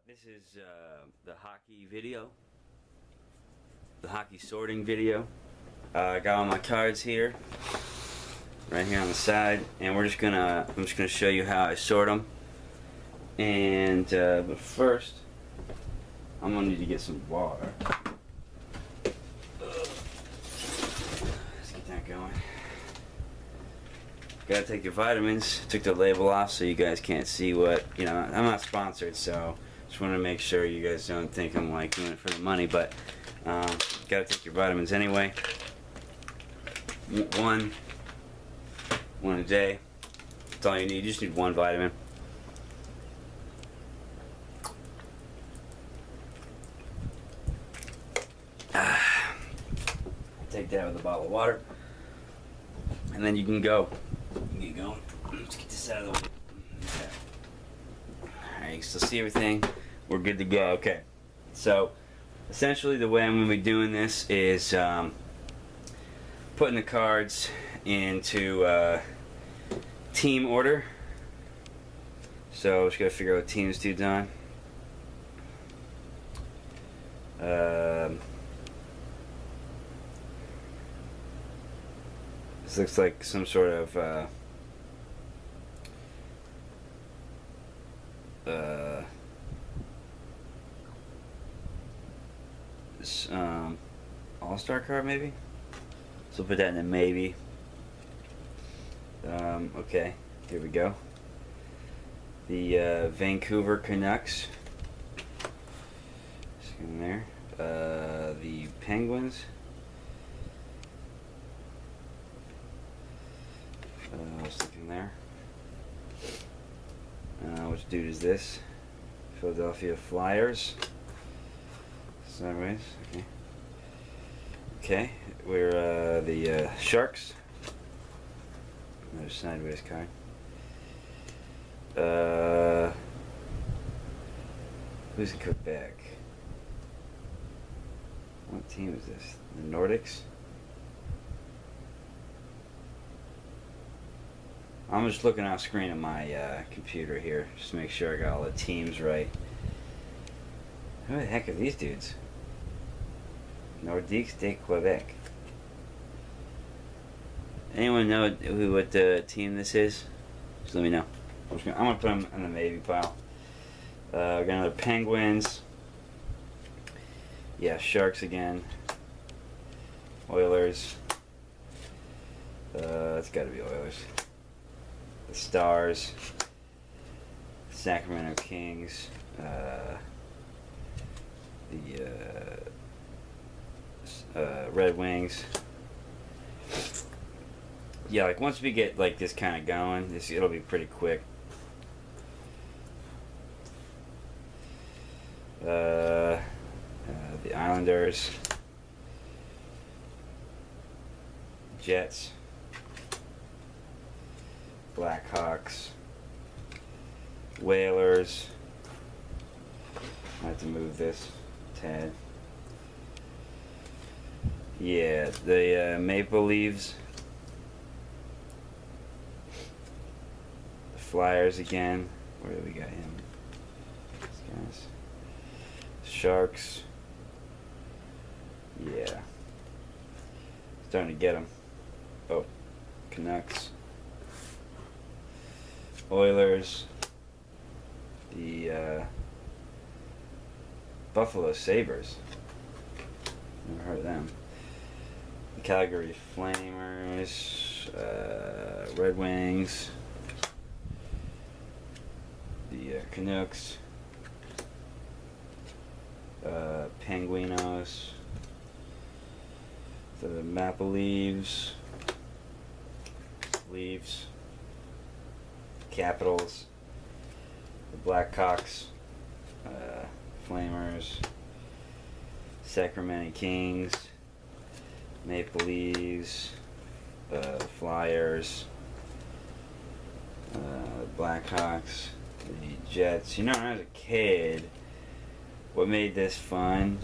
This is the hockey video, the hockey sorting video. I got all my cards here, right here on the side, and I'm just gonna show you how I sort them. And but first, I'm gonna need to get some water. Let's get that going. Gotta take your vitamins. Took the label off so you guys can't see what, I'm not sponsored, so just want to make sure you guys don't think I'm like doing it for the money, but gotta take your vitamins anyway. One a day. That's all you need. You just need one vitamin. Take that with a bottle of water, and then you can go. Get going. Let's get this out of the way. Okay. Alright, you can still see everything. We're good to go. Okay. So, essentially the way I'm going to be doing this is putting the cards into team order. So, just got to figure out what teams dude's on. This looks like some sort of all-star card, maybe. So we'll put that in a maybe. Okay, here we go. The Vancouver Canucks. Just in there. The Penguins. Let's look in there. Which dude is this? Philadelphia Flyers. Sideways. Okay. Okay, we're the Sharks. Another sideways card. Who's in Quebec? What team is this? The Nordics? I'm just looking off screen at my computer here, just to make sure I got all the teams right. Who the heck are these dudes? Nordiques de Quebec. Anyone know what the team this is? Just let me know. I'm gonna put them in the maybe pile. We got another Penguins. Yeah, Sharks again. Oilers. It's got to be Oilers. The Stars. Sacramento Kings. The Red Wings. Yeah, like once we get like this kind of going, it'll be pretty quick. The Islanders, Jets, Blackhawks, Whalers. I have to move this tad. Yeah, the Maple Leafs, the Flyers again. Where do we got him? These guys. Sharks. Yeah. Starting to get them. Oh, Canucks. Oilers. The Buffalo Sabres. Never heard of them. The Calgary Flamers. Red Wings. The Canucks. Penguinos. The Maple Leafs. Leafs. Capitals. The Blackhawks. Flamers. Sacramento Kings. Maple Leafs. Flyers. Blackhawks. The Jets. When I was a kid, what made this fun?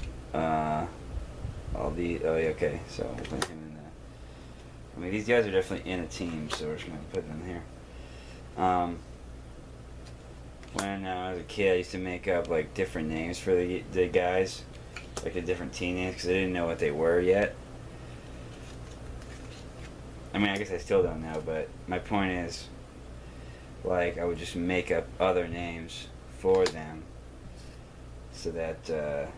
Okay, so we'll put him in there. These guys are definitely in a team, so we're just gonna put them here. when I was a kid, I used to make up like different names for the guys, like the different team names, because I didn't know what they were yet. I mean, I guess I still don't know, but my point is, like, I would just make up other names for them, so that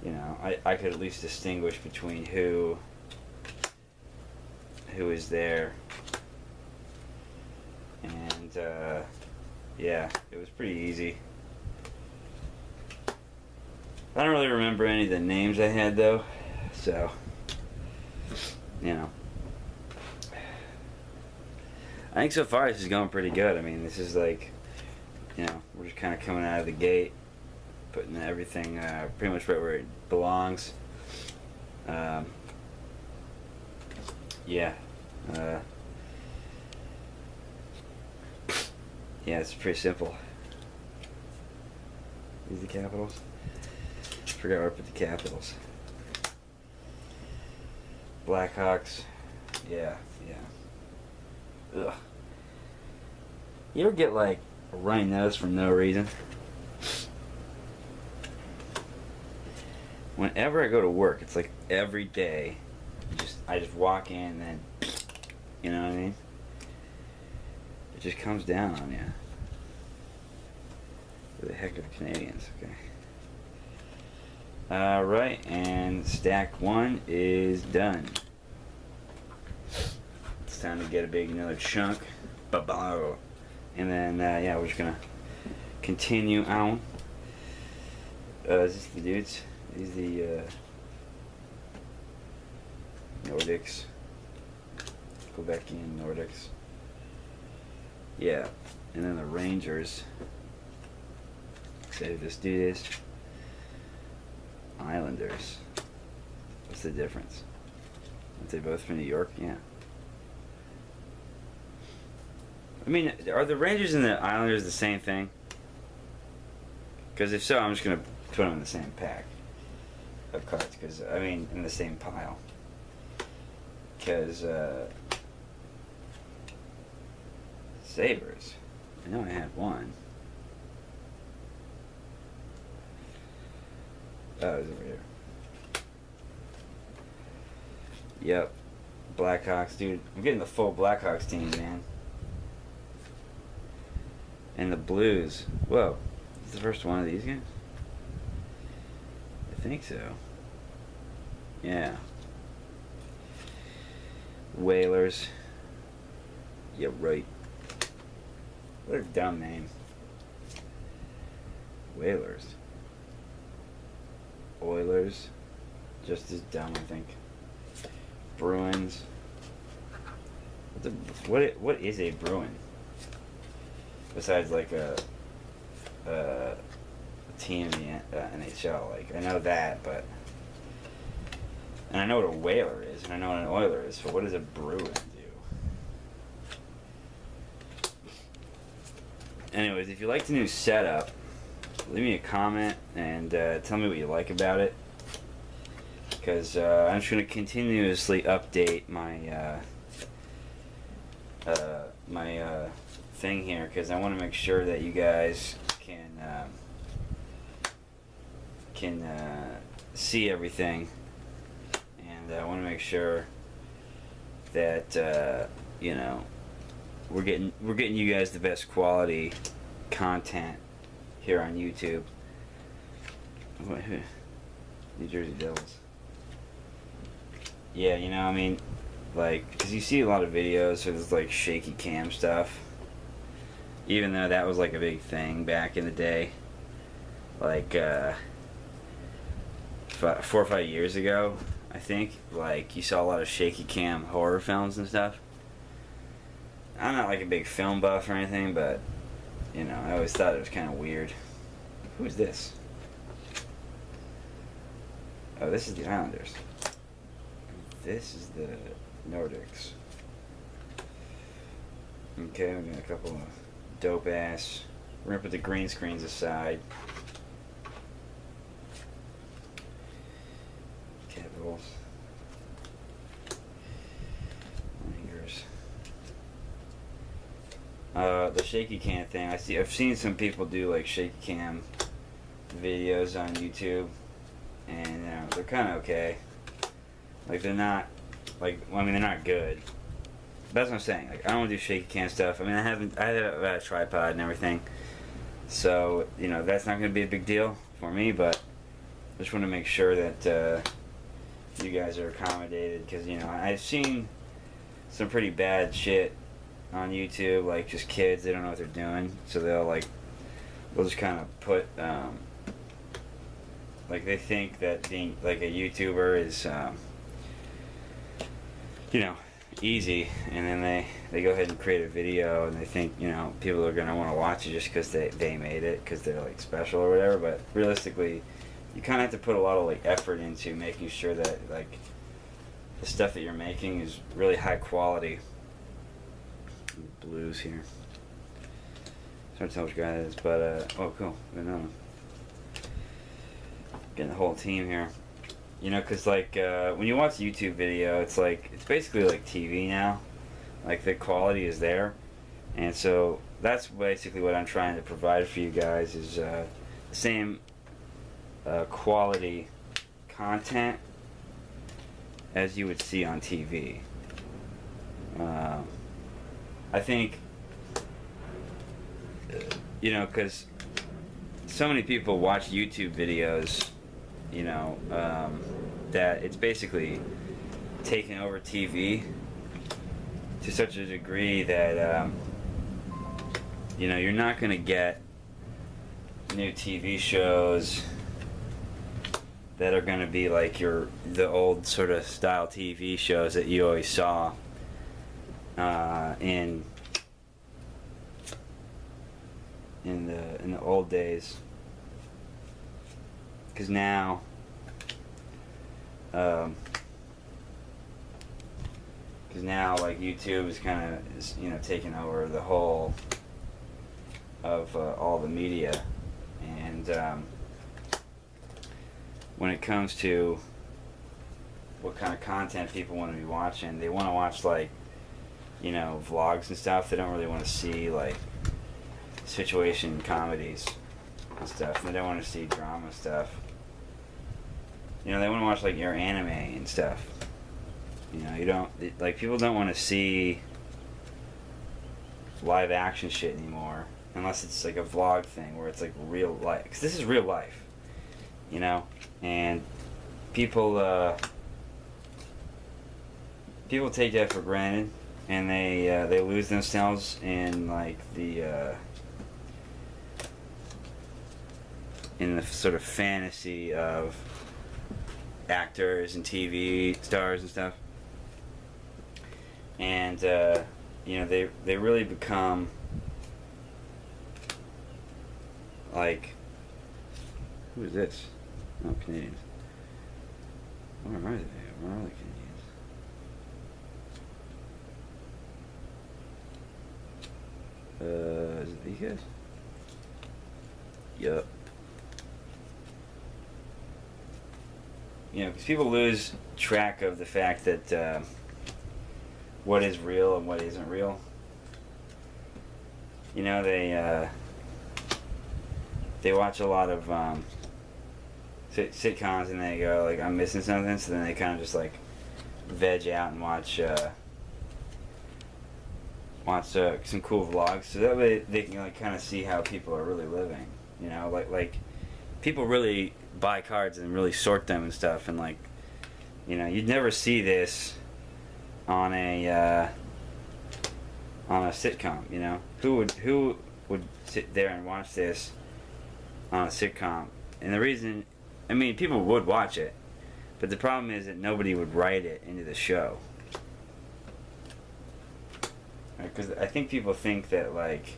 you know, I could at least distinguish between who is there. And yeah, it was pretty easy. I don't really remember any of the names I had though, so you know. I think so far this is going pretty good. I mean, this is like, you know, we're just kind of coming out of the gate, putting everything pretty much right where it belongs. Yeah. Yeah, it's pretty simple. These the capitals? Forgot where I put the capitals. Blackhawks. Yeah, yeah. Ugh. You ever get like a runny nose for no reason? Whenever I go to work, it's like every day. I just walk in and then, you know what I mean? It just comes down on you. Who the heck are the Canadians? Okay. Alright, and stack 1 is done. It's time to get a big another chunk. And then, yeah, we're just gonna continue on. Is this the dudes? These the Nordics. Quebecian Nordics. Yeah, and then the Rangers. Say this dude is Islanders. What's the difference? Aren't they both from New York? Yeah. I mean, are the Rangers and the Islanders the same thing? Because if so, I'm just gonna put them in the same pack of cards. Because I mean, in the same pile. Because Sabres. I know I had one. Oh, it was over here. Yep. Blackhawks, dude. I'm getting the full Blackhawks team, man. And the Blues. Whoa. Is this the first one of these guys? I think so. Yeah. Whalers. Yeah, right. What a dumb name. Whalers. Oilers. Just as dumb, I think. Bruins. What is a Bruin? Besides like a team in the NHL. Like, I know that, but... And I know what a whaler is, and I know what an Oiler is, but what does a Bruin do? Anyways, if you like the new setup, leave me a comment and tell me what you like about it. Because I'm just going to continuously update my my thing here, because I want to make sure that you guys can see everything, and I want to make sure that you know, we're getting you guys the best quality content here on YouTube. New Jersey Devils. Yeah, you know, I mean, like, because you see a lot of videos with this, like, shaky cam stuff. Even though that was, like, a big thing back in the day. Like, 4 or 5 years ago, I think. Like, you saw a lot of shaky cam horror films and stuff. I'm not, like, a big film buff or anything, but, you know, I always thought it was kind of weird. Who is this? Oh, this is the Islanders. This is the Nordics. Okay, we got a couple of dope ass. We're gonna put the green screens aside. Capitals. Rangers. The shaky cam thing, I've seen some people do like shaky cam videos on YouTube, and you know, they're kind of okay. Like they're not, like, well, I mean, they're not good. That's what I'm saying. Like, I don't want to do shaky cam stuff. I mean, I have a tripod and everything, so you know that's not going to be a big deal for me. But I just want to make sure that you guys are accommodated, because you know I've seen some pretty bad shit on YouTube, like just kids, they don't know what they're doing, so they'll just kind of put like they think that being like a YouTuber is you know, easy, and then they go ahead and create a video, and they think, you know, people are going to want to watch it just because they made it, because they're like special or whatever. But realistically, you kind of have to put a lot of like effort into making sure that like the stuff that you're making is really high quality. Blues here, it's hard to tell which guy it is, but oh cool, another one. Getting the whole team here. You know, because like when you watch a YouTube video, it's basically like TV now. Like the quality is there, and so that's basically what I'm trying to provide for you guys, is the same quality content as you would see on TV. I think, you know, because so many people watch YouTube videos, you know, that it's basically taken over TV to such a degree that, you know, you're not going to get new TV shows that are going to be like the old sort of style TV shows that you always saw in the old days. Because now, like YouTube is kind of, you know, taking over the whole of all the media, and when it comes to what kind of content people want to be watching, they want to watch like, you know, vlogs and stuff. They don't really want to see like situation comedies and stuff. They don't want to see drama stuff. You know, they want to watch like your anime and stuff. You know, you don't, like, people don't want to see live action shit anymore unless it's like a vlog thing where it's like real life. Because this is real life, you know, and people take that for granted, and they lose themselves in like the sort of fantasy of actors and TV stars and stuff, and you know, they really become like, who is this? Oh, Canadians. Where are they? Where are the Canadians? Is it these guys? Yup. You know, because people lose track of the fact that what is real and what isn't real. You know, they watch a lot of sitcoms, and they go like, I'm missing something, so then they kind of just like veg out and watch some cool vlogs, so that way they can like kind of see how people are really living. You know, like people really buy cards and really sort them and stuff, and like, you know, you'd never see this on a sitcom. You know, who would sit there and watch this on a sitcom? And the reason, I mean, people would watch it, but the problem is that nobody would write it into the show. Because I think people think that like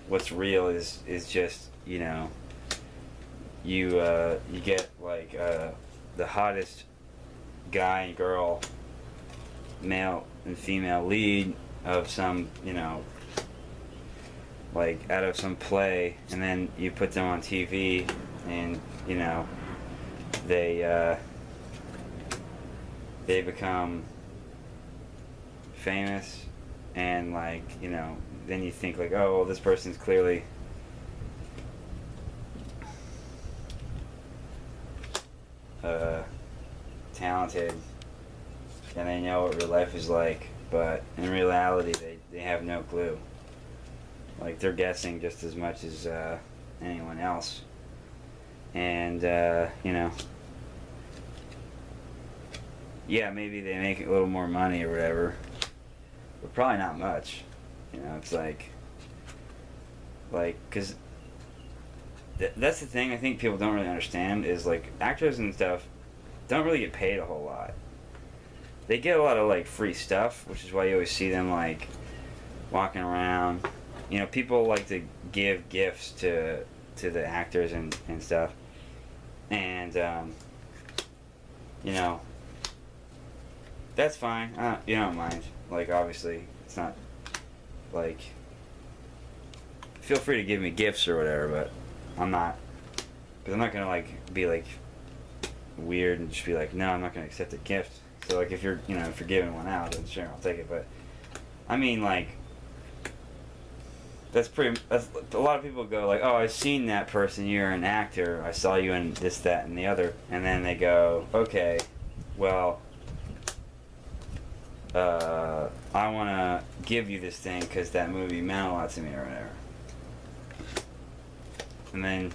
what's real is just, you know, you get like the hottest guy and girl, male and female lead of some, you know, like out of some play, and then you put them on TV, and you know, they become famous, and like, you know, then you think like, oh, well, this person's clearly talented and they know what real life is like, but in reality they have no clue. Like, they're guessing just as much as anyone else. And you know, yeah, maybe they make a little more money or whatever, but probably not much. You know, it's like, cause that's the thing I think people don't really understand is, like, actors and stuff don't really get paid a whole lot. They get a lot of, like, free stuff, which is why you always see them, like, walking around. You know, people like to give gifts to the actors and stuff. And, you know, that's fine. You don't mind. Like, obviously, it's not, like, feel free to give me gifts or whatever, but I'm not, because I'm not going to, like, be, like, weird and just be like, no, I'm not going to accept a gift. So, like, if you're giving one out, then sure, I'll take it. But, I mean, like, that's a lot of people go like, oh, I've seen that person, you're an actor, I saw you in this, that, and the other, and then they go, okay, well, I want to give you this thing because that movie meant a lot to me or whatever. And then,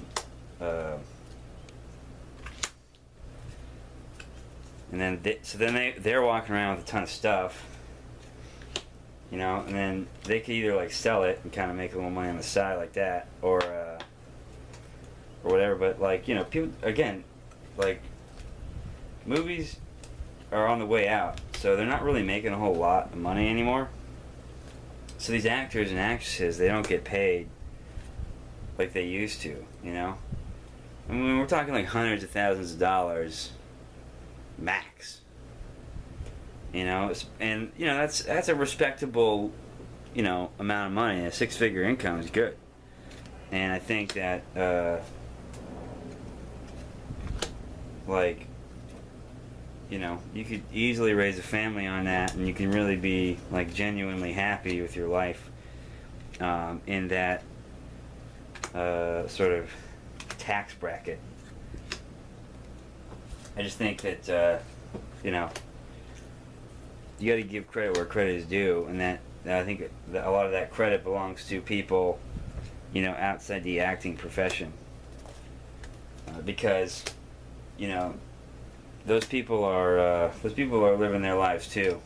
so then they're walking around with a ton of stuff, you know, and then they could either, like, sell it and kind of make a little money on the side like that, or whatever. But, like, you know, people, again, like, movies are on the way out, so they're not really making a whole lot of money anymore. So these actors and actresses, they don't get paid like they used to, you know. I mean, we're talking like hundreds of thousands of dollars max, you know. And, you know, that's a respectable, you know, amount of money. A six-figure income is good. And I think that like, you know, you could easily raise a family on that, and you can really be, like, genuinely happy with your life in that sort of tax bracket. I just think that, you know, you got to give credit where credit is due, and that I think that a lot of that credit belongs to people, you know, outside the acting profession, because, you know, those people are living their lives too.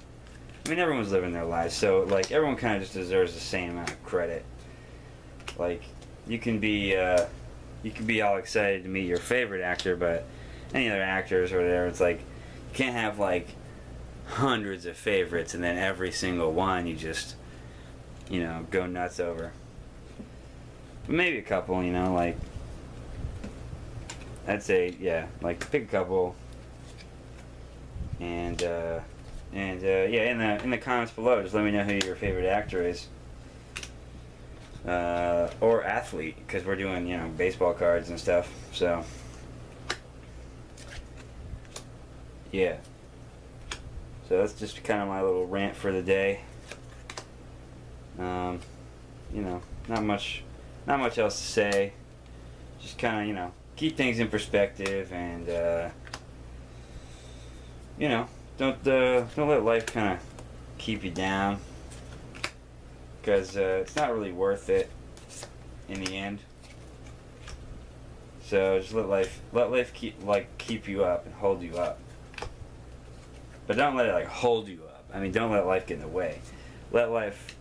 I mean, everyone's living their lives, so, like, everyone kind of just deserves the same amount of credit. Like, you can be all excited to meet your favorite actor, but any other actors or whatever, it's like, you can't have, like, hundreds of favorites and then every single one you just, you know, go nuts over. But maybe a couple, you know, like, I'd say, yeah, like, pick a couple. And yeah, in the comments below, just let me know who your favorite actor is, or athlete, because we're doing, you know, baseball cards and stuff. So yeah, so that's just kind of my little rant for the day. You know, not much else to say. Just kind of, you know, keep things in perspective, and you know, don't let life kind of keep you down, because it's not really worth it in the end. So just let life keep you up and hold you up, but don't let it, like, hold you up. I mean, don't let life get in the way. Let life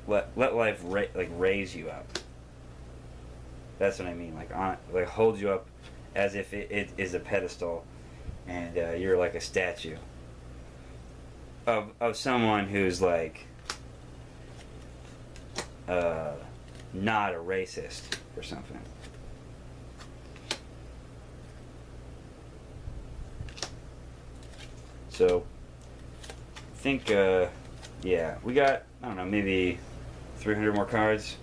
raise you up. That's what I mean. Like hold you up as if it is a pedestal, and you're like a statue of someone who's, like, not a racist or something. So I think yeah, we got, I don't know, maybe 300 more cards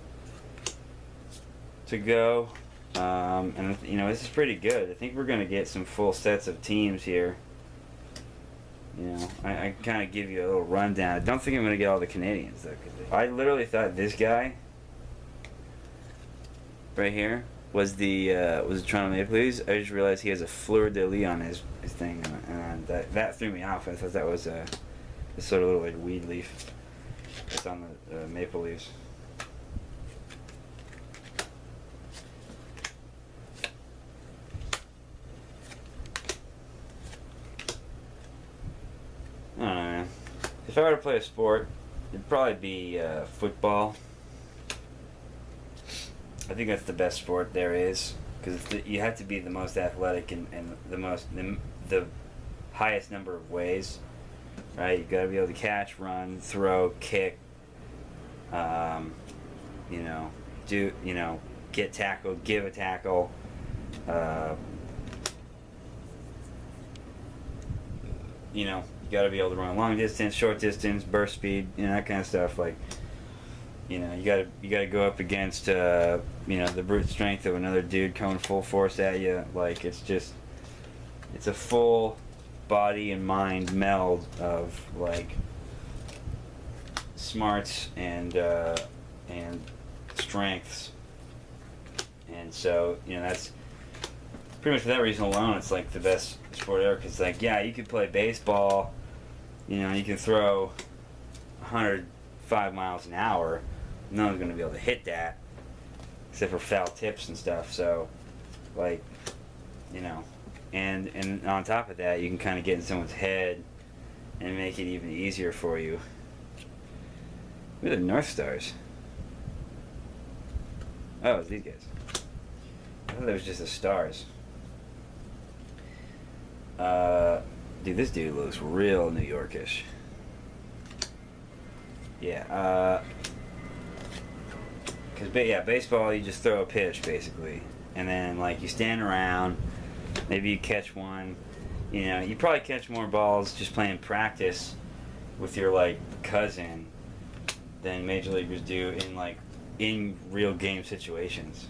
to go, and, you know, this is pretty good. I think we're gonna get some full sets of teams here, You know, I kind of give you a little rundown. I don't think I'm going to get all the Canadians, though. I literally thought this guy right here was the Toronto Maple Leafs. I just realized he has a fleur de lis on his thing, and that threw me off. I thought that was this sort of little like weed leaf that's on the Maple Leafs. I don't know, man. If I were to play a sport, it'd probably be football. I think that's the best sport there is, because you have to be the most athletic and the highest number of ways, right? You got to be able to catch, run, throw, kick. Get tackled, give a tackle. You got to be able to run long distance, short distance, burst speed, that kind of stuff. Like, you gotta go up against the brute strength of another dude coming full force at you. Like, it's a full body and mind meld of like smarts and strengths. And so that's pretty much for that reason alone. It's like the best sport ever. Cause like, yeah, you could play baseball. You can throw 105 miles an hour. No one's going to be able to hit that, except for foul tips and stuff. So, like, and on top of that, you can kind of get in someone's head and make it even easier for you. Look at the North Stars. Oh, it's these guys. I thought that was just the Stars. Dude, this dude looks real New Yorkish. Yeah, baseball, you just throw a pitch, basically. And then, like, you stand around, maybe you catch one. You probably catch more balls just playing practice with your, like, cousin than major leaguers do in real game situations.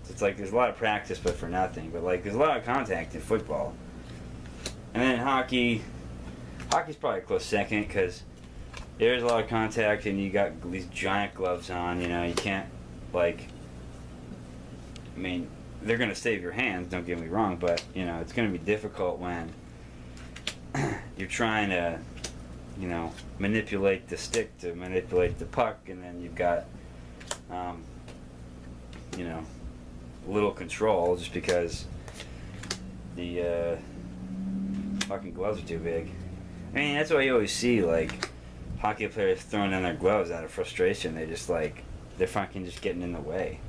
So it's like, there's a lot of practice, but for nothing. But, like, there's a lot of contact in football. And then hockey's probably a close second, because there's a lot of contact, and you got these giant gloves on. You can't, like, I mean, they're going to save your hands, don't get me wrong, but, it's going to be difficult when you're trying to, manipulate the stick to manipulate the puck, and then you've got, little control just because the fucking gloves are too big. I mean, that's why you always see, like, hockey players throwing down their gloves out of frustration. They just, like, they're fucking just getting in the way.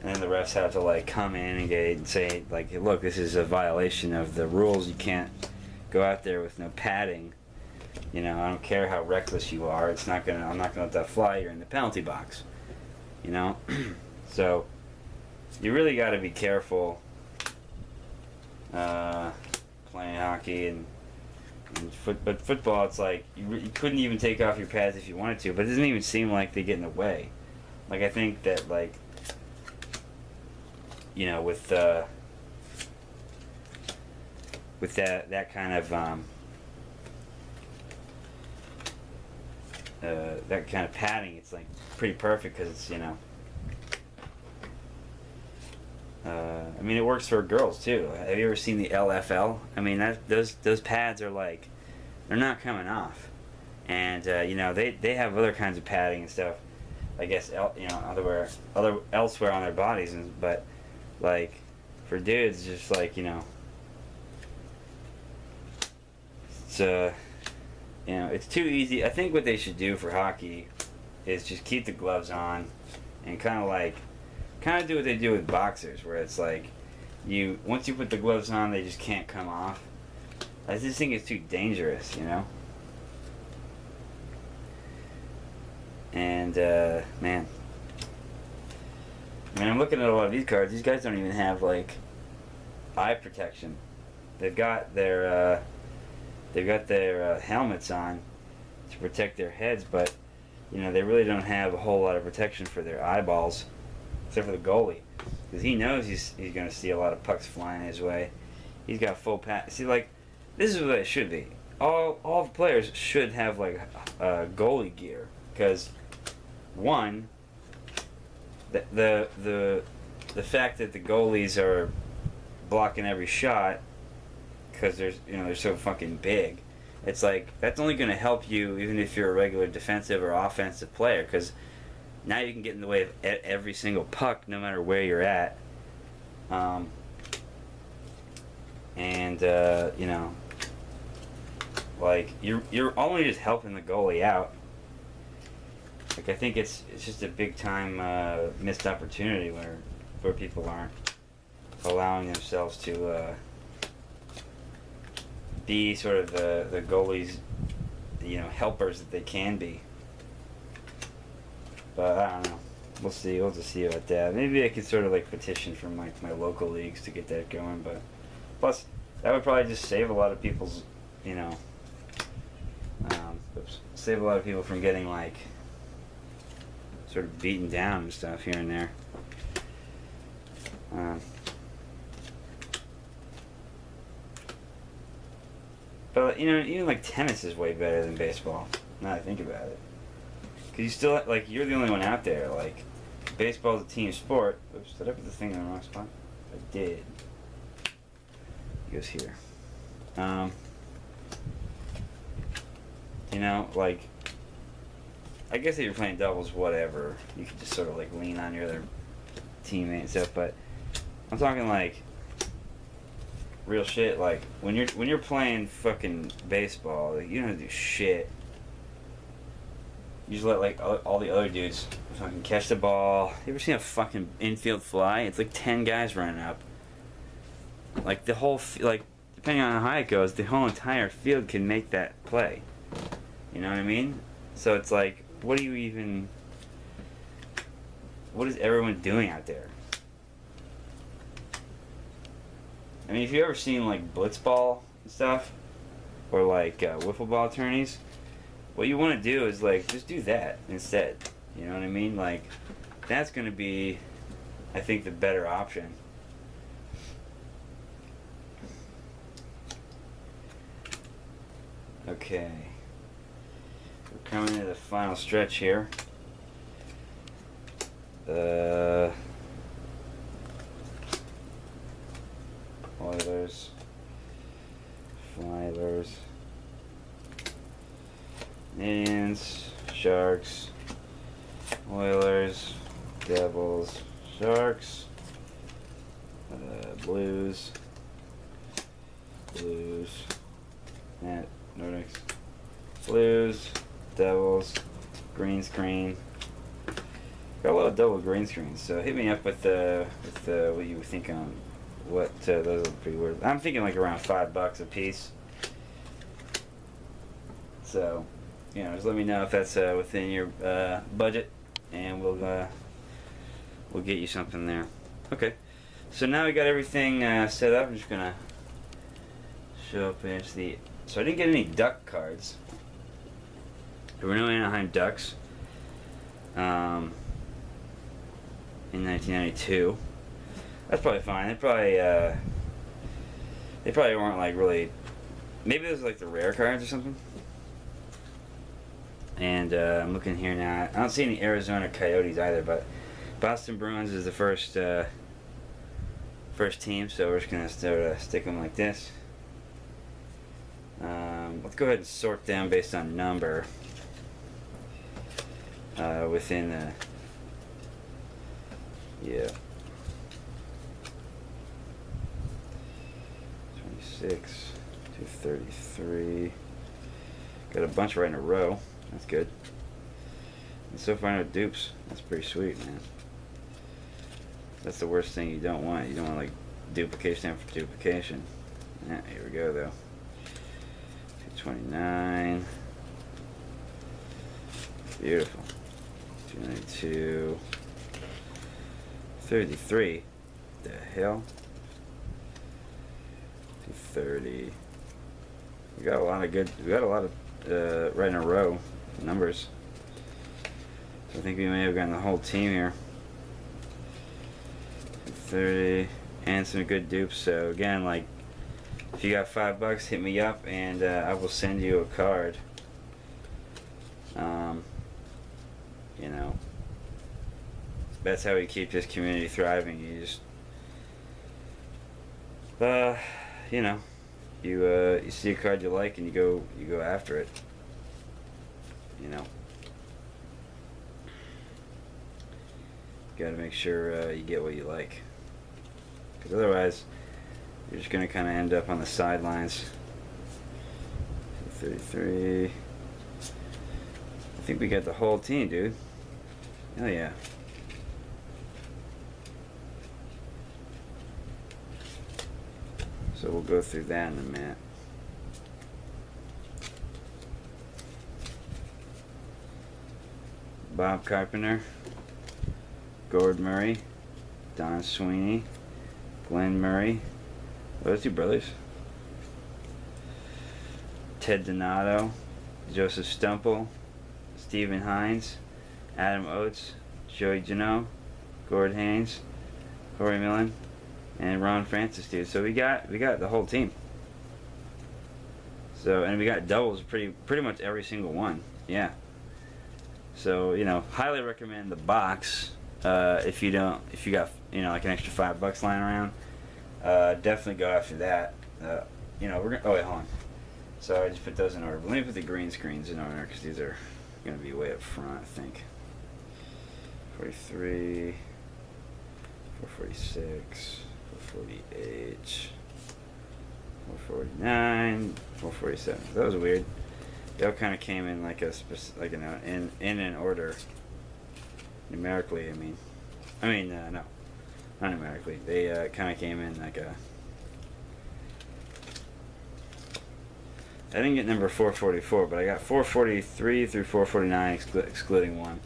And then the refs have to, like, come in and say, like, hey, look, this is a violation of the rules. You can't go out there with no padding. I don't care how reckless you are. I'm not gonna let that fly. You're in the penalty box. So, you really got to be careful playing hockey but football, it's like you couldn't even take off your pads if you wanted to, but it doesn't even seem like they get in the way. Like, I think that, like, with that kind of padding, it's like pretty perfect, because it's I mean, it works for girls too. Have you ever seen the LFL? I mean, those pads are like, they're not coming off, and they have other kinds of padding and stuff. I guess elsewhere on their bodies, but like for dudes, just like it's too easy. I think what they should do for hockey is just keep the gloves on and kind of do what they do with boxers, where it's like once you put the gloves on, they just can't come off. I just think it's too dangerous, And man, I mean, I'm looking at a lot of these cards. These guys don't even have like eye protection. They've got their helmets on to protect their heads, but they really don't have a whole lot of protection for their eyeballs, except for the goalie, because he knows he's going to see a lot of pucks flying his way. He's got full See, like, this is what it should be. all the players should have like goalie gear, because one, the fact that the goalies are blocking every shot because they're so fucking big. It's like that's only going to help you even if you're a regular defensive or offensive player, because now you can get in the way of every single puck no matter where you're at. Like you're only just helping the goalie out. Like I think it's just a big time missed opportunity where people aren't allowing themselves to be sort of the goalies, helpers that they can be. But I don't know. We'll see. We'll just see about that. Maybe I could sort of like petition from like my local leagues to get that going. But plus, that would probably just save a lot of people's, save a lot of people from getting like sort of beaten down and stuff here and there. But even like tennis is way better than baseball. Now that I think about it, because you still you're the only one out there. Like baseball's a team sport. Oops, did I put the thing in the wrong spot? I did. It goes here. I guess if you're playing doubles, whatever, you could just sort of like lean on your other teammate and stuff. But I'm talking like real shit. Like when you're playing fucking baseball, like, you don't have to do shit. You just let like all the other dudes fucking catch the ball. You ever seen a fucking infield fly? It's like 10 guys running up. Like the whole depending on how high it goes, the whole entire field can make that play. You know what I mean? So it's like, what is everyone doing out there? I mean, if you've ever seen like blitzball and stuff, or like wiffle ball tourneys, what you want to do is like just do that instead. You know what I mean? Like that's going to be, I think, the better option. Okay, we're coming to the final stretch here. Oilers, Flyers, Indians, Sharks, Oilers, Devils, Sharks, Blues, Nordics, Blues, Devils, green screen. Got a lot of double green screens, so hit me up with what you think on what those are pretty worth. I'm thinking like around $5 a piece. So, just let me know if that's within your budget, and we'll get you something there. Okay, so now we got everything set up. I'm just gonna show up into the. So I didn't get any Duck cards. There were no Anaheim Ducks in 1992. That's probably fine. They probably weren't like really. Maybe those are like the rare cards or something. And I'm looking here now. I don't see any Arizona Coyotes either, but Boston Bruins is the first team, so we're just gonna sort of stick them like this. Let's go ahead and sort them based on number within the 26 to 33. Got a bunch right in a row. That's good. And so far no dupes. That's pretty sweet, man. That's the worst thing you don't want. You don't want like duplication after duplication. Yeah, here we go though. 229. Beautiful. 292. 33. The hell? 230. We got a lot of right in a row numbers. So I think we may have gotten the whole team here. 230 and some good dupes. So again, like if you got $5, hit me up and I will send you a card. You know, that's how we keep this community thriving. You just, you know, you see a card you like and you go after it. You know, you gotta make sure you get what you like, because otherwise you're just gonna kind of end up on the sidelines. 33. I think we got the whole team, dude. Hell yeah. So we'll go through that in a minute. Bob Carpenter, Gord Murray, Don Sweeney, Glenn Murray. Those two brothers. Ted Donato, Joseph Stumple, Stephen Hines, Adam Oates, Joey Janot, Gord Haynes, Corey Millen, and Ron Francis, dude. So we got the whole team. So, and we got doubles pretty much every single one. Yeah. So, you know, highly recommend the box. If you got, you know, like an extra $5 lying around, definitely go after that. You know, we're gonna, oh wait, hold on. So I just put those in order. But let me put the green screens in order, because these are gonna be way up front, I think. 43, 446, 448, 449, 447. That was weird. They all kind of came in like a you know, in an order. Numerically, I mean, no, not numerically. They kind of came in like a. I didn't get number 444, but I got 443 through 449, excluding one.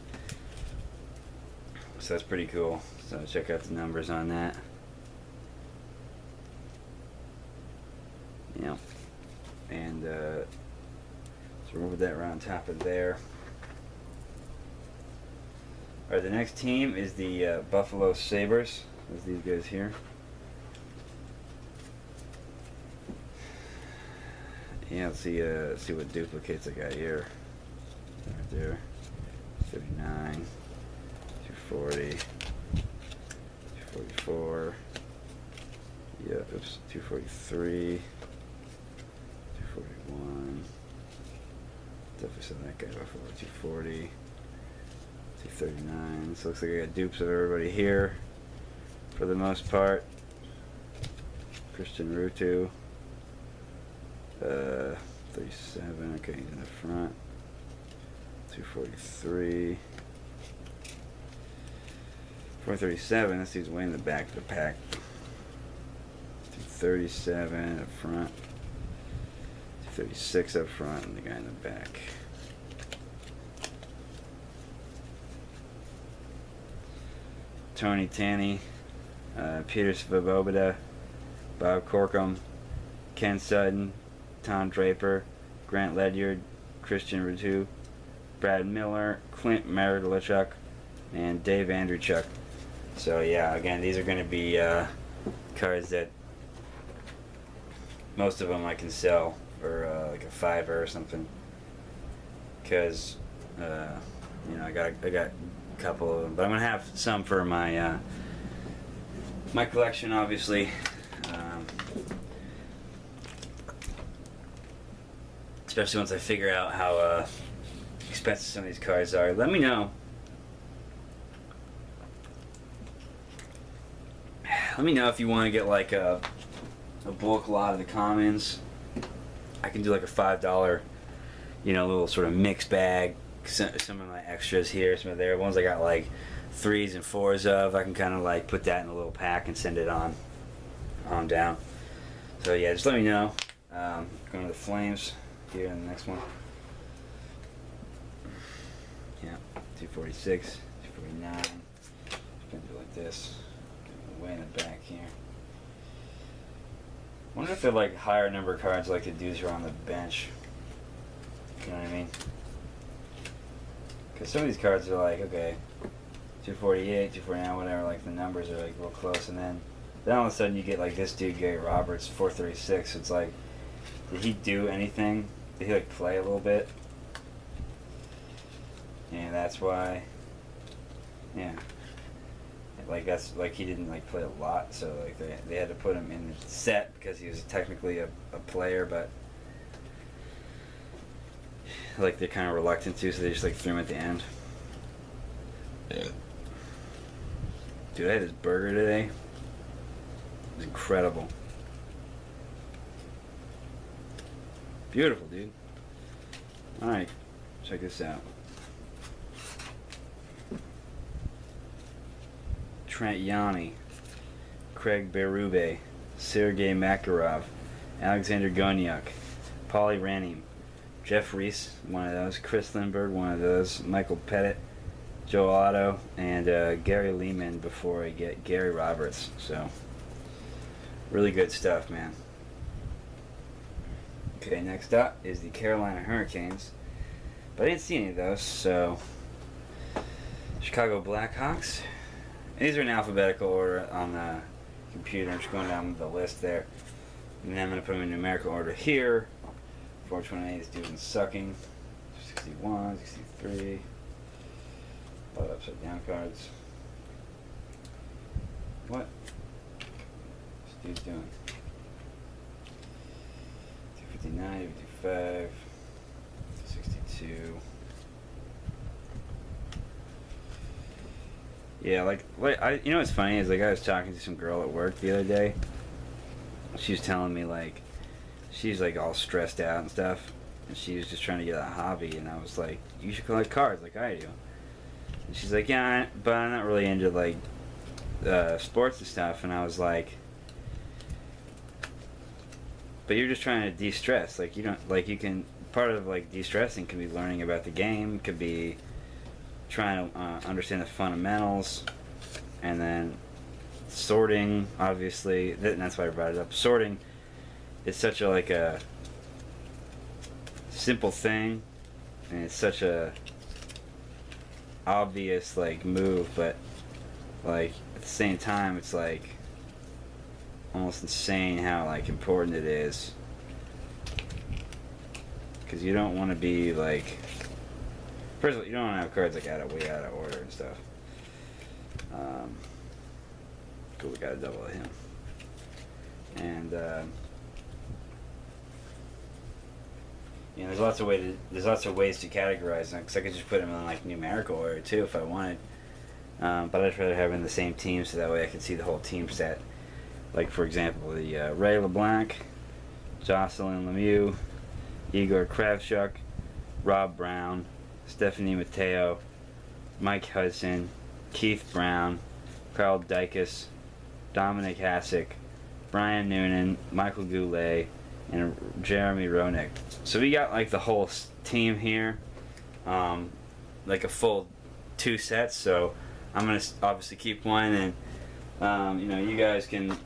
So that's pretty cool. So check out the numbers on that. Yeah. And so we'll put that right on top of there. Alright, the next team is the Buffalo Sabres. There's these guys here. Yeah, let's see what duplicates I got here. Right there. 39, 240, 244. Yeah, oops, 243, 241. Definitely said that guy before. 240, 239. So looks like I got dupes of everybody here for the most part. Christian Rutu. 37, okay, he's in the front. 243. 437, this dude's way in the back of the pack. 237 up front. 236 up front, and the guy in the back. Tony Tanny, Peter Svoboda, Bob Corkum, Ken Sutton, Tom Draper, Grant Ledyard, Christian Rutu, Brad Miller, Clint Maridlichuk, and Dave Andreychuk. So yeah, again, these are going to be cards that most of them I can sell for like a $5 or something, because you know, I got a couple of them, but I'm gonna have some for my my collection, obviously. Especially once I figure out how expensive some of these cards are. Let me know. Let me know if you want to get like a bulk lot of the commons. I can do like a $5, you know, little sort of mixed bag. Some of my extras here, some of there. Ones I got like 3s and 4s of. I can kind of like put that in a little pack and send it on down. So yeah, just let me know. Going to the Flames here in the next one. Yeah, 246, 249. Just gonna do like this. Way in the back here. Wonder if they're like higher number cards, like the dudes who are on the bench. You know what I mean? Because some of these cards are like, okay, 248, 249, whatever, like the numbers are like real close, and then Then all of a sudden you get like this dude, Gary Roberts, 436. It's like, did he do anything? Did he like play a little bit? And that's why, yeah. Like that's like he didn't like play a lot, so like they had to put him in the set because he was technically a player, but like they're kind of reluctant to, so they just like threw him at the end. Yeah. Dude, I had this burger today. It was incredible. Beautiful, dude. Alright, check this out. Trent Yanni, Craig Berube, Sergei Makarov, Alexander Gonyuk, Paulie Ranim, Jeff Reese, one of those, Chris Lindbergh, one of those, Michael Pettit, Joe Otto, and Gary Lehman before I get Gary Roberts. So, really good stuff, man. Okay, next up is the Carolina Hurricanes. But I didn't see any of those, so Chicago Blackhawks. These are in alphabetical order on the computer. I'm just going down the list there. And then I'm going to put them in numerical order here. 428 is doing sucking. 61, 63. A lot of upside down cards. What? This dude's doing 259, 255, 62. Yeah, like you know what's funny is like I was talking to some girl at work the other day. She was telling me like she's like all stressed out and stuff, and she was just trying to get a hobby, and I was like, you should collect cards like I do. And she's like, yeah, but I'm not really into like sports and stuff, and I was like, but you're just trying to de-stress. Like you don't like you can part of like de-stressing can be learning about the game, could be trying to understand the fundamentals, and then sorting, obviously, and that's why I brought it up. Sorting is such a like a simple thing, and it's such a obvious like move, but like at the same time it's like almost insane how like important it is, because you don't want to be like, first of all, you don't want to have cards like way out of order and stuff. Cool, we got a double of him. And you know, there's lots of ways to categorize them, because I could just put them in like numerical order too if I wanted. But I'd rather have them in the same team, so that way I can see the whole team set. Like for example, the Ray LeBlanc, Jocelyn Lemieux, Igor Kravchuk, Rob Brown, Stephanie Mateo, Mike Hudson, Keith Brown, Carl Dykes, Dominic Hasek, Brian Noonan, Michael Goulet, and Jeremy Roenick. So we got like the whole team here, like a full 2 sets. So I'm gonna obviously keep one, and you know, you guys can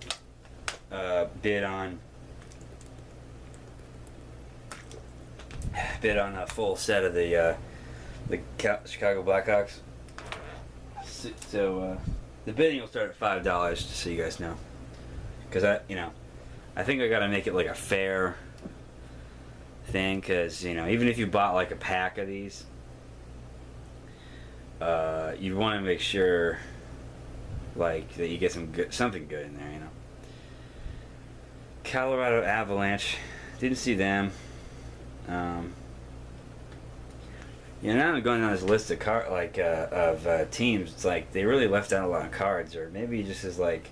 bid on a full set of the Chicago Blackhawks. So the bidding will start at $5, just so you guys know. Because I think I gotta make it like a fair thing. Because even if you bought like a pack of these, you want to make sure like that you get something good in there. Colorado Avalanche, didn't see them. Now I'm going down this list of teams. It's like they really left out a lot of cards, or maybe just as like,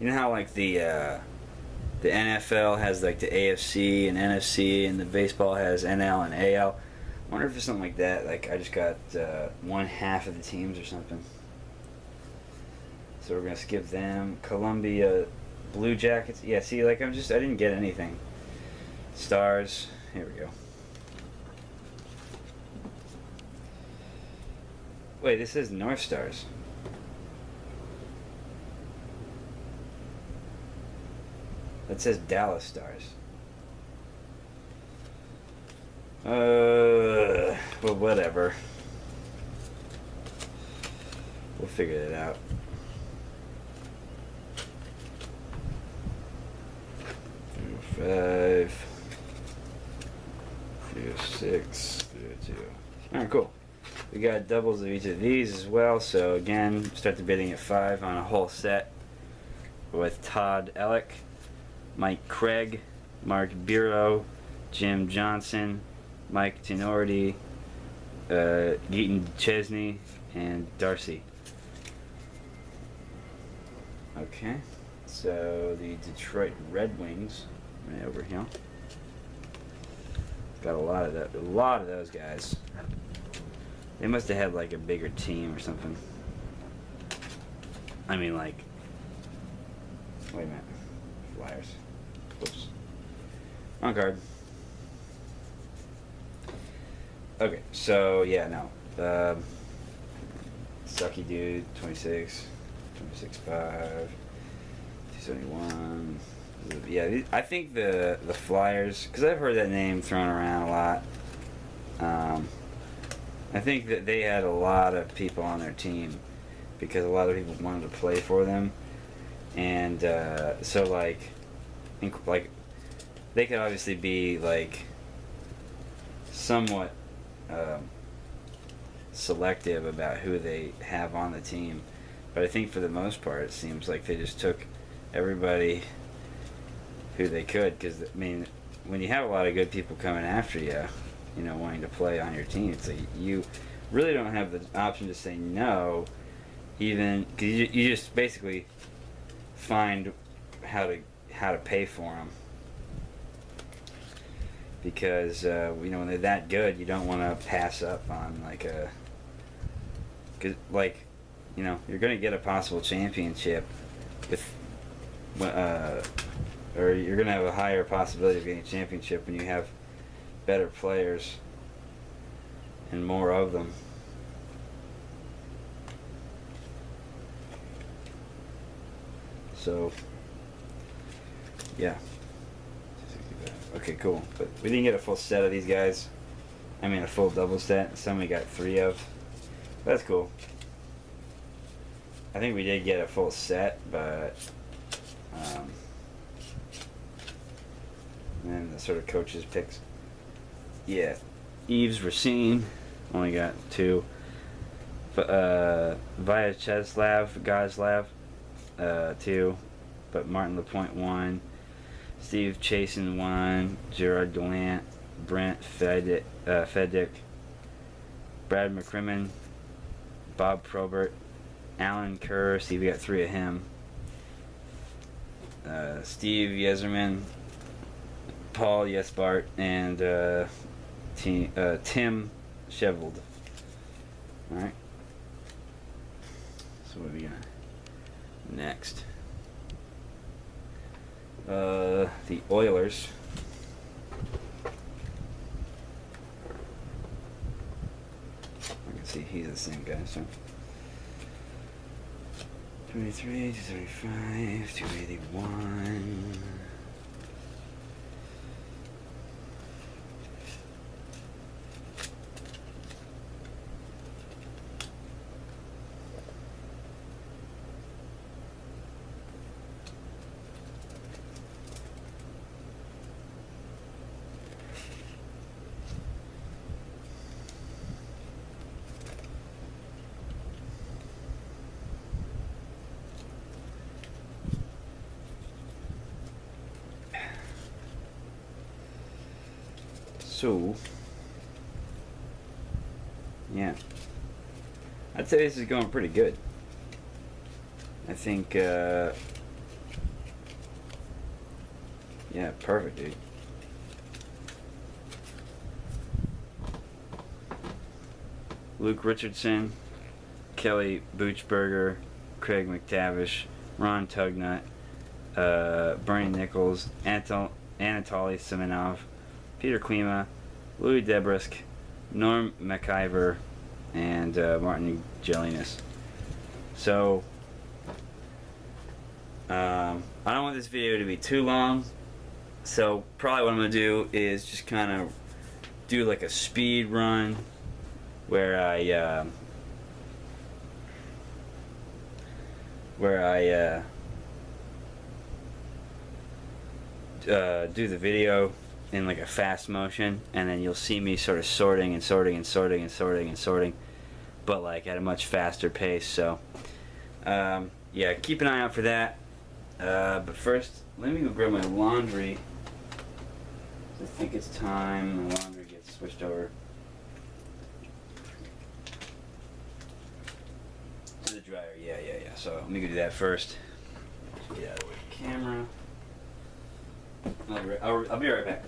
how like the NFL has like the AFC and NFC, and the baseball has NL and AL. I wonder if it's something like that. Like I just got one half of the teams or something. So we're gonna skip them. Columbia Blue Jackets. Yeah, see, like I didn't get anything. Stars. Here we go. Wait, this is North Stars. That says Dallas Stars. Well, whatever. We'll figure it out. 5, 6, 2. Alright, cool. We got doubles of each of these as well, so again, start the bidding at 5 on a whole set with Todd Ellick, Mike Craig, Mark Bureau, Jim Johnson, Mike Tenorti, Geaton Chesney, and Darcy. Okay, so the Detroit Red Wings, right over here. Got a lot of those guys. They must have had like a bigger team or something. I mean, like, wait a minute, Flyers. Whoops. Wrong card. Okay, so yeah, no. Sucky dude, 26, 26.5, 271. Yeah, I think the Flyers, because I've heard that name thrown around a lot. I think that they had a lot of people on their team because a lot of people wanted to play for them, and so like they could obviously be like somewhat selective about who they have on the team, but I think for the most part it seems like they just took everybody who they could, because I mean, when you have a lot of good people coming after you, you know, wanting to play on your team, it's like you really don't have the option to say no, even because you just basically find how to pay for them, because you know, when they're that good, you don't want to pass up on like a, cause like, you know, you're gonna get a possible championship with or you're going to have a higher possibility of getting a championship when you have better players and more of them. So, yeah. Okay, cool. But we didn't get a full set of these guys. I mean, a full double set. Some we got 3 of. That's cool. I think we did get a full set, but and the sort of coaches picks. Yeah, Yves Racine only got 2. Vyacheslav Gozlav 2, but Martin Lapointe 1. Steve Chasen 1. Gerard Gallant, Brent Fedick, Brad McCrimmon, Bob Probert, Alan Kerr. See, we got 3 of him. Steve Yezerman, Paul Yesbart, and Tim Sheveld. Alright. So what are we gonna next? The Oilers. I can see he's the same guy, so 23, 235, 281. So, yeah, I'd say this is going pretty good. I think, yeah, perfect, dude. Luke Richardson, Kelly Buchberger, Craig McTavish, Ron Tugnut, Bernie Nichols, Anatoly Semenov, Peter Klima, Louis Debrisk, Norm McIver, and Martin Gelinas. So, I don't want this video to be too long, so probably what I'm going to do is just kind of do like a speed run where I do the video in like a fast motion, and then you'll see me sort of sorting and sorting and sorting and sorting and sorting, but like at a much faster pace. So yeah, keep an eye out for that. But first, let me go grab my laundry. I think it's time my laundry gets switched over to the dryer. Yeah. So let me go do that first. Get out of the way of the camera. I'll be right back.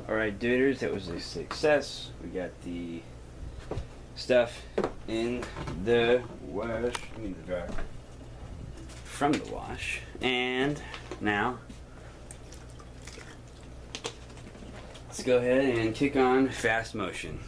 Alright, duders, that was a success. We got the stuff in the wash, the dryer, from the wash. And now, let's go ahead and kick on fast motion.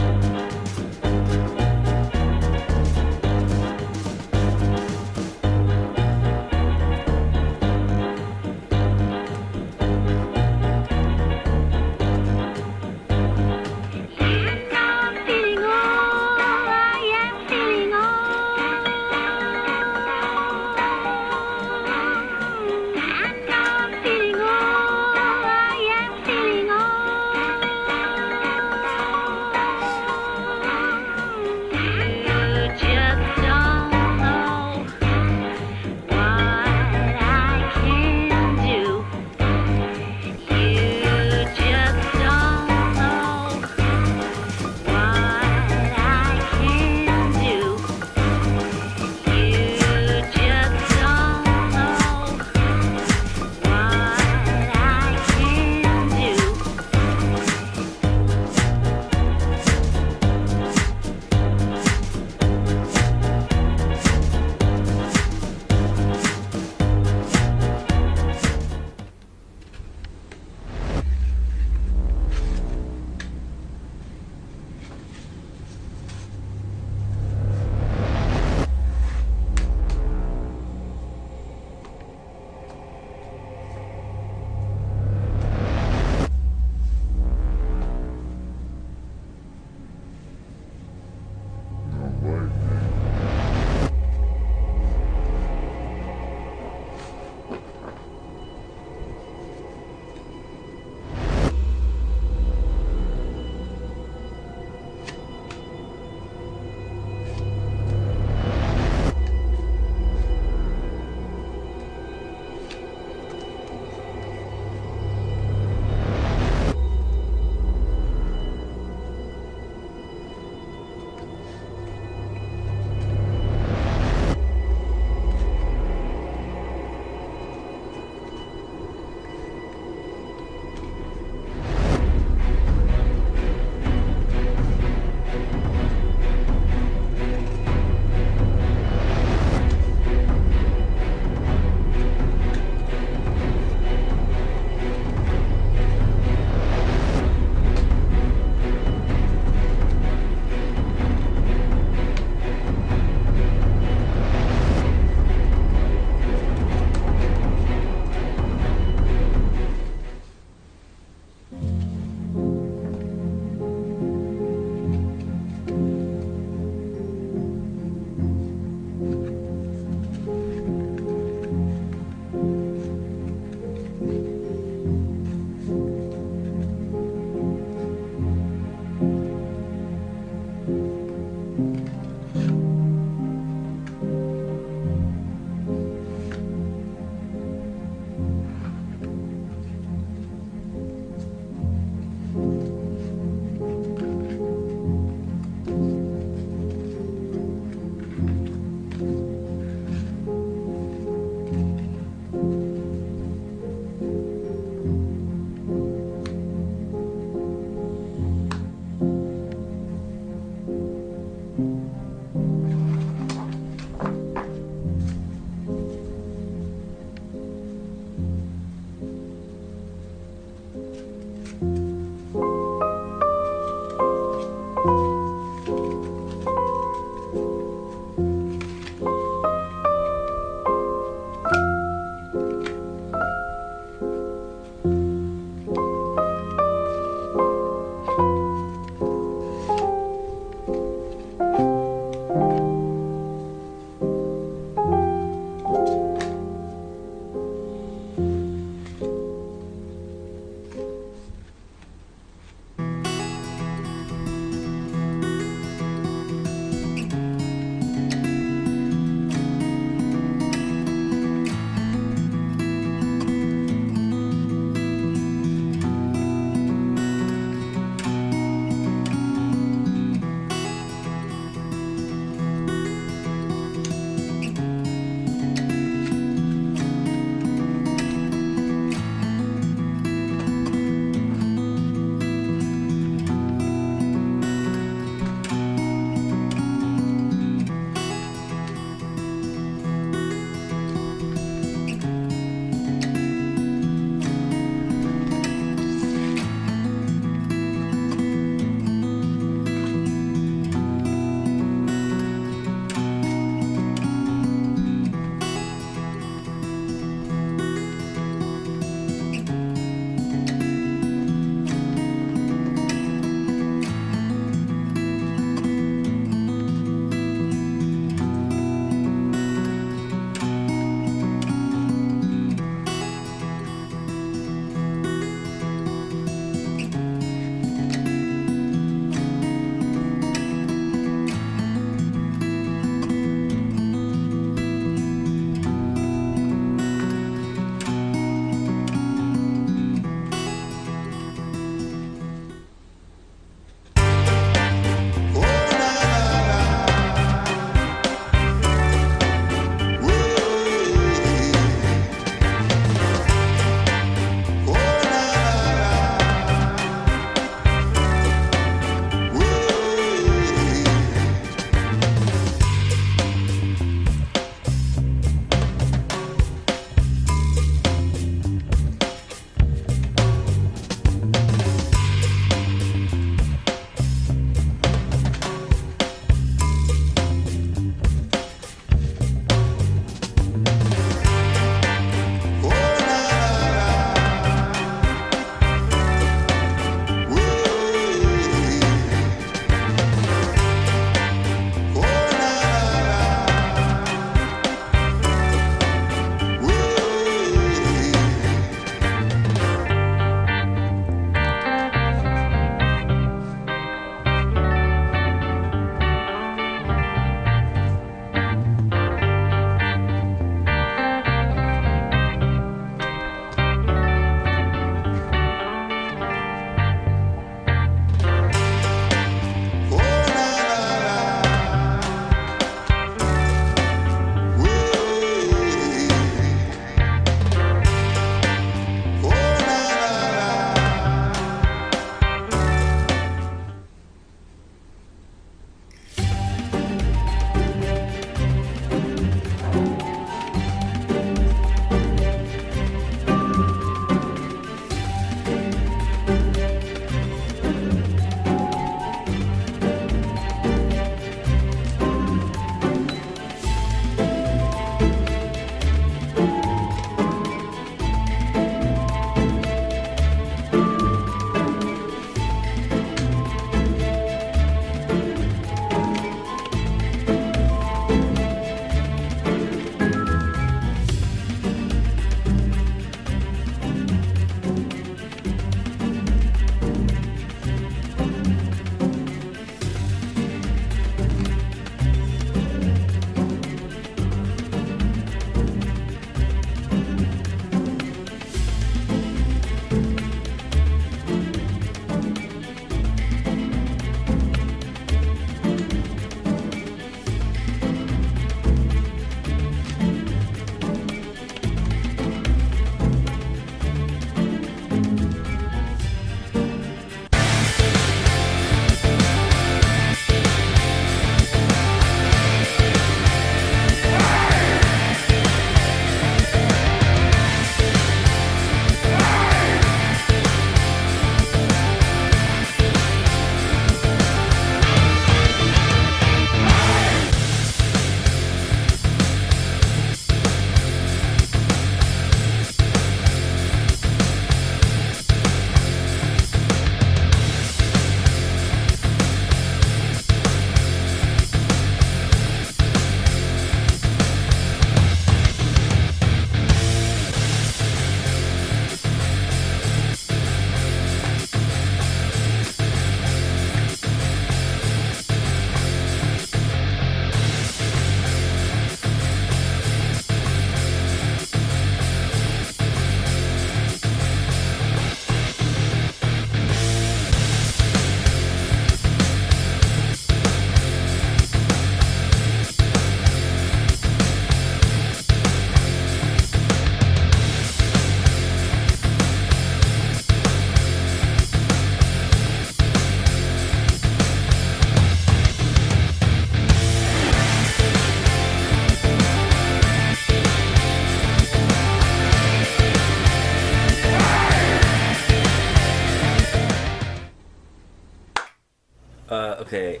Okay.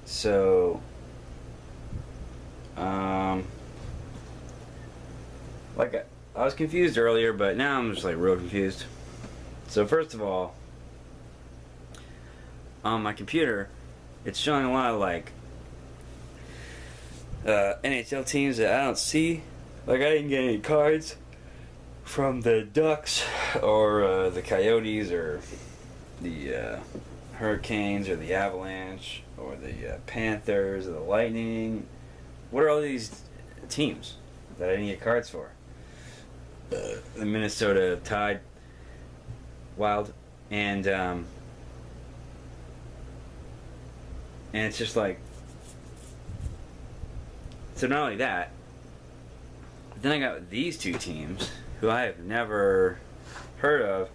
So, like I was confused earlier, but now I'm just like real confused. So first of all, on my computer, it's showing a lot of like NHL teams that I don't see. Like I didn't get any cards from the Ducks or the Coyotes or the Hurricanes or the Avalanche or the Panthers or the Lightning. What are all these teams that I didn't get cards for? The Minnesota Tide, Wild, and it's just like, so not only that, but then I got these two teams who I have never heard of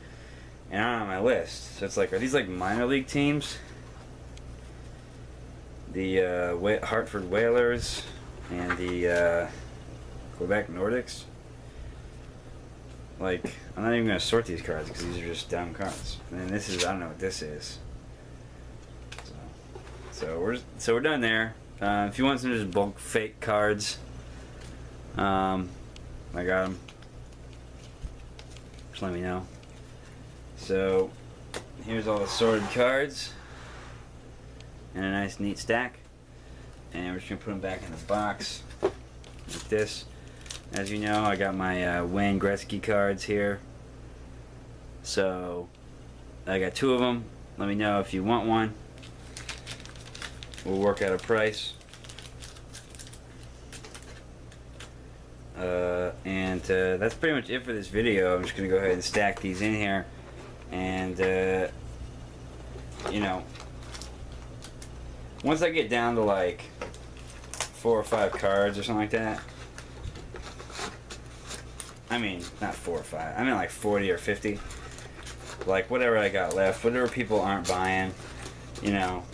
and aren't on my list. So it's like, are these like minor league teams? The Hartford Whalers and the Quebec Nordics. Like, I'm not even going to sort these cards because these are just dumb cards. And then this is, I don't know what this is. So we're done there. If you want some just bulk fake cards, I got them. Just let me know. So here's all the sorted cards in a nice neat stack, and we're just gonna put them back in the box like this. As you know, I got my Wayne Gretzky cards here. So I got two of them. Let me know if you want one. We'll work out a price. And that's pretty much it for this video. I'm just going to go ahead and stack these in here. And, you know, once I get down to like 4 or 5 cards or something like that. I mean, not 4 or 5. I mean like 40 or 50. Like whatever I got left, whatever people aren't buying, you know,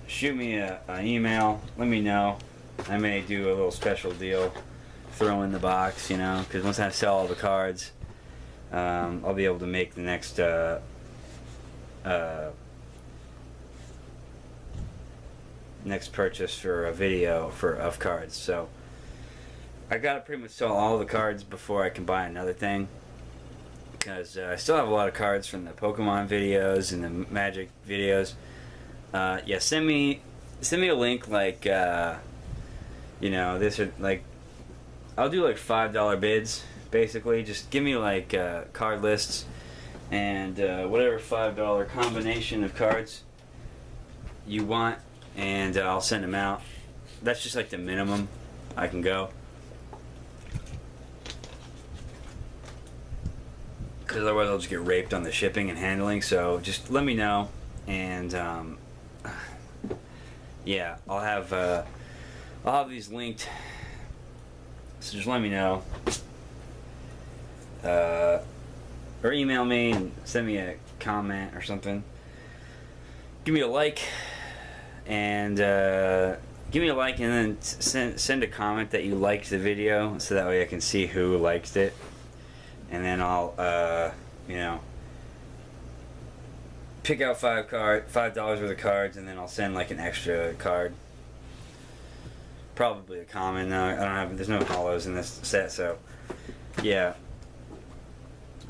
shoot me an email. Let me know. I may do a little special deal. Throw in the box, you know, because once I sell all the cards, I'll be able to make the next next purchase for a video of cards. So I gotta pretty much sell all the cards before I can buy another thing, because I still have a lot of cards from the Pokemon videos and the Magic videos. Yeah, send me a link, like you know, this or like, I'll do like $5 bids, basically. Just give me like card lists and whatever $5 combination of cards you want, and I'll send them out. That's just like the minimum I can go, because otherwise I'll just get raped on the shipping and handling. So just let me know, and yeah, I'll have these linked. So just let me know, or email me and send me a comment or something. Give me a like, and then send a comment that you liked the video, so that way I can see who liked it, and then I'll you know, pick out $5 worth of cards, and then I'll send like an extra card. Probably a common. No, I don't have. There's no hollows in this set, so yeah.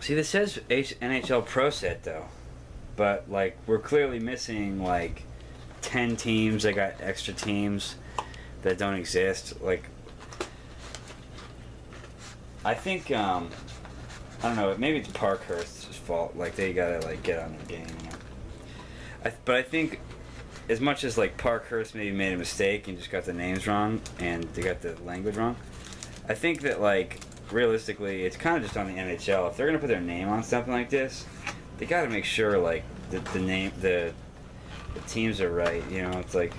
See, this says NHL Pro Set though, but like we're clearly missing like 10 teams. I got extra teams that don't exist. Like, I think I don't know. Maybe it's Parkhurst's fault. Like they gotta like get on the game. You know? But I think, as much as like Parkhurst maybe made a mistake and just got the names wrong and they got the language wrong, I think that like realistically it's kind of just on the NHL. If they're gonna put their name on something like this, they got to make sure like the teams are right. You know, it's like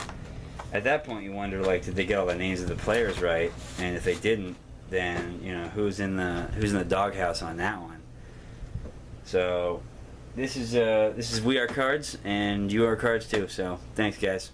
at that point you wonder, like, did they get all the names of the players right? And if they didn't, then you know who's in the doghouse on that one. So this is We Are Cards, and you are cards too. So thanks, guys.